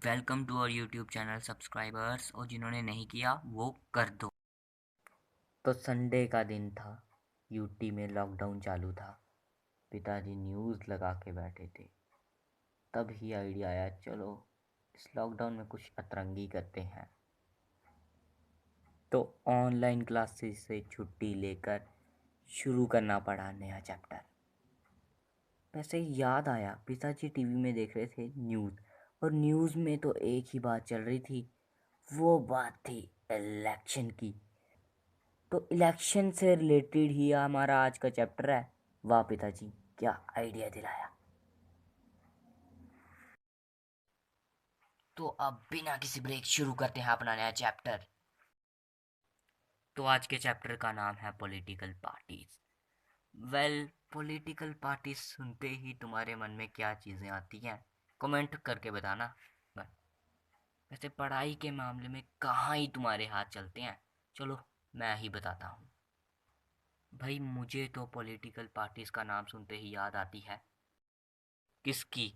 Welcome to our YouTube channel subscribers, और जिन्होंने नहीं किया वो कर दो। तो संडे का दिन था, यूटी में लॉकडाउन चालू था। पिताजी न्यूज़ लगा के बैठे थे। तब ही आइडिया आया, चलो इस लॉकडाउन में कुछ अतरंगी करते हैं। तो ऑनलाइन क्लासेस से छुट्टी लेकर शुरू करना पड़ा नया चैप्टर। वैसे ही याद आया, पिताजी टीवी में देख रहे थे न्यूज़, और न्यूज़ में तो एक ही बात चल रही थी। वो बात थी इलेक्शन की। तो इलेक्शन से रिलेटेड ही हमारा आज का चैप्टर है। वाह पिताजी, क्या आइडिया दिलाया। तो अब बिना किसी ब्रेक शुरू करते हैं अपना नया चैप्टर। तो आज के चैप्टर का नाम है political parties. Well, political parties सुनते ही तुम्हारे मन में क्या चीज़ें आती हैं, कमेंट करके बताना। वैसे पढ़ाई के मामले में कहाँ ही तुम्हारे हाथ चलते हैं, चलो मैं ही बताता हूँ। भाई, मुझे तो पॉलिटिकल पार्टीज का नाम सुनते ही याद आती है किसकी,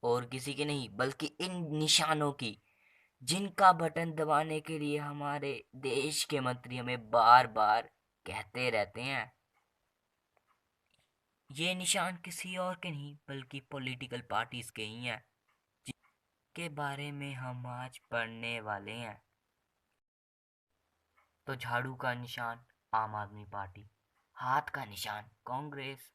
और किसी की नहीं बल्कि इन निशानों की, जिनका बटन दबाने के लिए हमारे देश के मंत्री हमें बार बार कहते रहते हैं। ये निशान किसी और के नहीं बल्कि पॉलिटिकल पार्टीज के ही हैं, जिनके बारे में हम आज पढ़ने वाले हैं। तो झाड़ू का निशान आम आदमी पार्टी, हाथ का निशान कांग्रेस,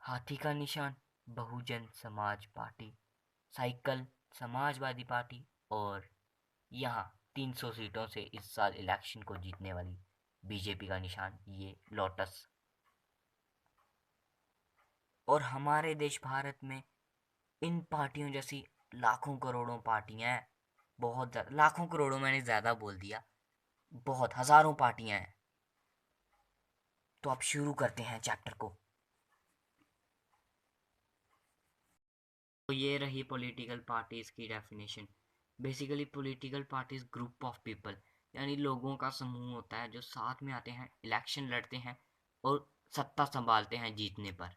हाथी का निशान Bahujan Samaj party, cycle Samajwadi party, और यहाँ 300 सीटों से इस साल इलेक्शन को जीतने वाली बीजेपी का निशान ये लोटस। और हमारे देश भारत में इन पार्टियों जैसी लाखों करोड़ों पार्टियां हैं। बहुत ज़्यादा, लाखों करोड़ों मैंने ज़्यादा बोल दिया, बहुत हज़ारों पार्टियां हैं। तो अब शुरू करते हैं चैप्टर को। तो ये रही पॉलिटिकल पार्टीज की definition. Basically political parties group of people, यानी लोगों का समूह होता है जो साथ में आते हैं, इलेक्शन लड़ते हैं और सत्ता संभालते हैं जीतने पर।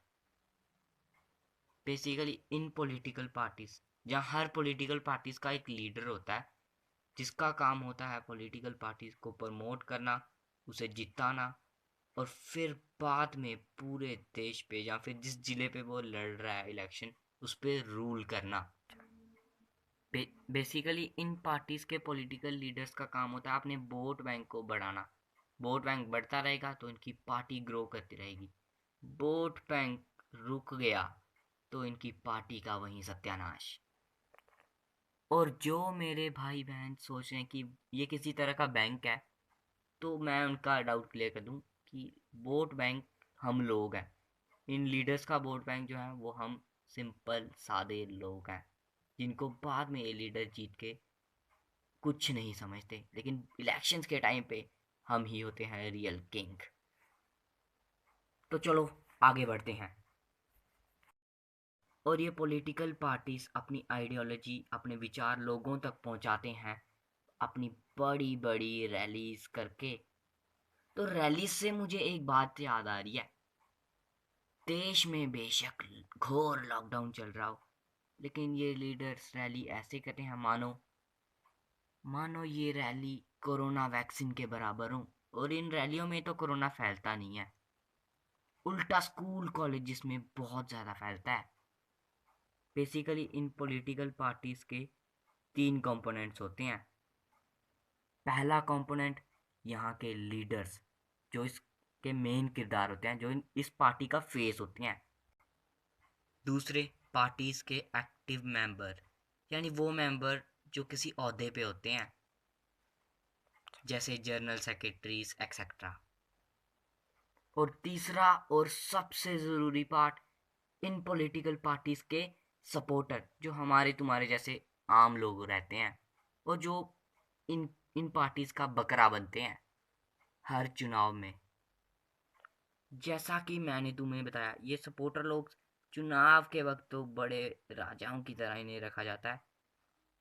बेसिकली इन पॉलिटिकल पार्टीज, जहाँ हर पॉलिटिकल पार्टीज का एक लीडर होता है, जिसका काम होता है पॉलिटिकल पार्टीज को प्रमोट करना, उसे जिताना, और फिर बाद में पूरे देश पे या फिर जिस जिले पे वो लड़ रहा है इलेक्शन, उस पे रूल करना। बेसिकली इन पार्टीज के पॉलिटिकल लीडर्स का काम होता है अपने वोट बैंक को बढ़ाना। वोट बैंक बढ़ता रहेगा तो इनकी पार्टी ग्रो करती रहेगी। वोट बैंक रुक गया तो इनकी पार्टी का वहीं सत्यानाश। और जो मेरे भाई बहन सोच रहे हैं कि ये किसी तरह का बैंक है, तो मैं उनका डाउट क्लियर कर दूं कि वोट बैंक हम लोग हैं। इन लीडर्स का वोट बैंक जो है वो हम सिंपल सादे लोग हैं, जिनको बाद में ये लीडर जीत के कुछ नहीं समझते, लेकिन इलेक्शंस के टाइम पे हम ही होते हैं रियल किंग। तो चलो आगे बढ़ते हैं। और ये पॉलिटिकल पार्टीज अपनी आइडियोलॉजी, अपने विचार लोगों तक पहुंचाते हैं अपनी बड़ी बड़ी रैलीज करके। तो रैली से मुझे एक बात याद आ रही है। देश में बेशक घोर लॉकडाउन चल रहा हो, लेकिन ये लीडर्स रैली ऐसे करते हैं मानो मानो ये रैली कोरोना वैक्सीन के बराबर हो। और इन रैलियों में तो कोरोना फैलता नहीं है, उल्टा स्कूल कॉलेजेस में बहुत ज़्यादा फैलता है। बेसिकली इन पॉलिटिकल पार्टीज के तीन कंपोनेंट्स होते हैं। पहला कंपोनेंट यहाँ के लीडर्स, जो इसके मेन किरदार होते हैं, जो इस पार्टी का फेस होते हैं। दूसरे, पार्टीज के एक्टिव मेंबर, यानी वो मेंबर जो किसी ओहदे पे होते हैं, जैसे जनरल सेक्रेटरीज एक्सेट्रा। और तीसरा और सबसे ज़रूरी पार्ट, इन पॉलिटिकल पार्टीज के सपोर्टर, जो हमारे तुम्हारे जैसे आम लोग रहते हैं, और जो इन इन पार्टीज का बकरा बनते हैं हर चुनाव में। जैसा कि मैंने तुम्हें बताया, ये सपोर्टर लोग चुनाव के वक्त तो बड़े राजाओं की तरह इन्हें रखा जाता है,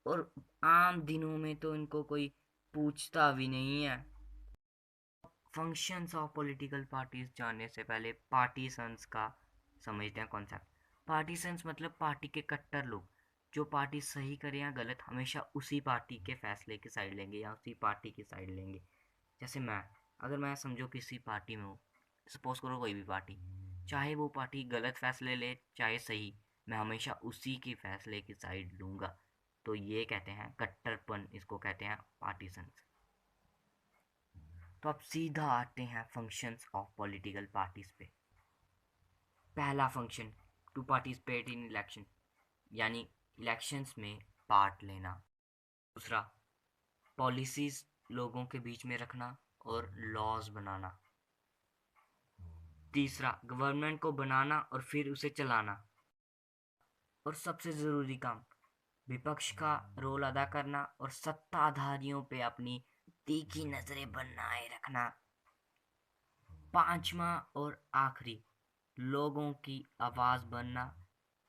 और आम दिनों में तो इनको कोई पूछता भी नहीं है। फंक्शंस ऑफ पॉलिटिकल पार्टीज जानने से पहले पार्टीसन्स का समझते हैं कॉन्सेप्ट। पार्टीसन्स मतलब पार्टी के कट्टर लोग, जो पार्टी सही करे या गलत हमेशा उसी पार्टी के फैसले की साइड लेंगे या उसी पार्टी की साइड लेंगे। जैसे अगर मैं समझो किसी पार्टी में हूँ, सपोज करो कोई भी पार्टी, चाहे वो पार्टी गलत फैसले ले चाहे सही, मैं हमेशा उसी के फैसले की साइड लूँगा। तो ये कहते हैं कट्टरपन, इसको कहते हैं पार्टीसन्स। तो अब सीधा आते हैं फंक्शंस ऑफ पॉलिटिकल पार्टीज पे। पहला function, to participate in election, यानी इलेक्शंस में पार्ट लेना। दूसरा, पॉलिसीज लोगों के बीच में रखना और लॉज बनाना। तीसरा, गवर्नमेंट को बनाना और फिर उसे चलाना। और सबसे ज़रूरी काम, विपक्ष का रोल अदा करना और सत्ताधारियों पे अपनी तीखी नजरें बनाए रखना। पांचवा और आखिरी, लोगों की आवाज़ बनना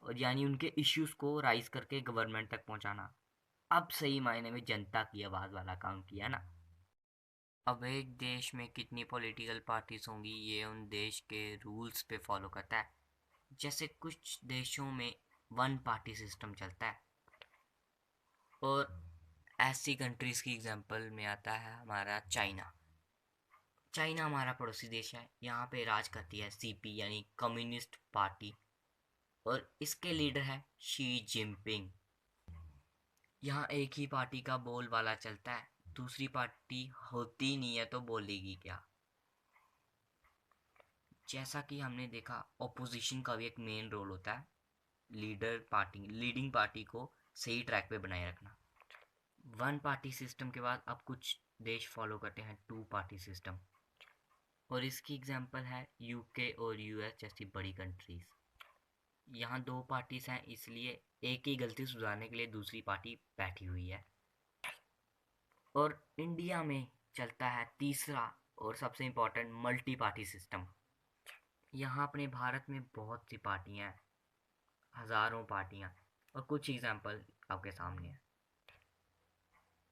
और यानी उनके इश्यूज को राइज करके गवर्नमेंट तक पहुंचाना। अब सही मायने में जनता की आवाज़ वाला काम किया ना। अब एक देश में कितनी पॉलिटिकल पार्टीज होंगी ये उन देश के रूल्स पे फॉलो करता है। जैसे कुछ देशों में वन पार्टी सिस्टम चलता है, और ऐसी कंट्रीज की एग्जांपल में आता है हमारा चाइना। चाइना हमारा पड़ोसी देश है, यहाँ पे राज करती है सीपी यानी कम्युनिस्ट पार्टी, और इसके लीडर है शी जिनपिंग। यहाँ एक ही पार्टी का बोलबाला चलता है, दूसरी पार्टी होती नहीं है तो बोलेगी क्या। जैसा कि हमने देखा, ओपोजिशन का भी एक मेन रोल होता है लीडिंग पार्टी को सही ट्रैक पे बनाए रखना। वन पार्टी सिस्टम के बाद अब कुछ देश फॉलो करते हैं टू पार्टी सिस्टम, और इसकी एग्जांपल है यूके और यूएस जैसी बड़ी कंट्रीज। यहाँ दो पार्टीज हैं, इसलिए एक ही गलती सुधारने के लिए दूसरी पार्टी बैठी हुई है। और इंडिया में चलता है तीसरा और सबसे इम्पोर्टेंट, मल्टी पार्टी सिस्टम। यहाँ अपने भारत में बहुत सी पार्टियाँ हैं, हज़ारों पार्टियाँ, और कुछ एग्जांपल आपके सामने है।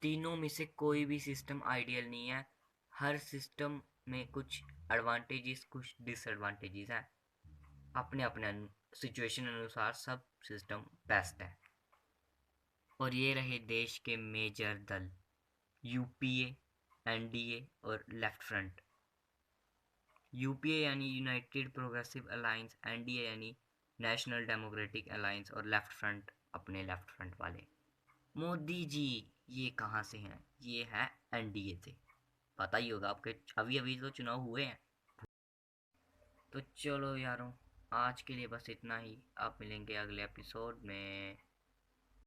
तीनों में से कोई भी सिस्टम आइडियल नहीं है, हर सिस्टम में कुछ एडवांटेजेस कुछ डिसएडवांटेजेस हैं। अपने अपने सिचुएशन अनुसार सब सिस्टम बेस्ट है। और ये रहे देश के मेजर दल, यूपीए, एनडीए और लेफ्ट फ्रंट। यूपीए यानी यूनाइटेड प्रोग्रेसिव अलायंस, एनडीए यानी नेशनल डेमोक्रेटिक अलायंस, और लेफ्ट फ्रंट अपने लेफ्ट फ्रंट वाले। मोदी जी ये कहाँ से हैं? ये हैं एनडीए से, पता ही होगा आपके, अभी अभी तो चुनाव हुए हैं। तो चलो यारों, आज के लिए बस इतना ही। आप मिलेंगे अगले एपिसोड में।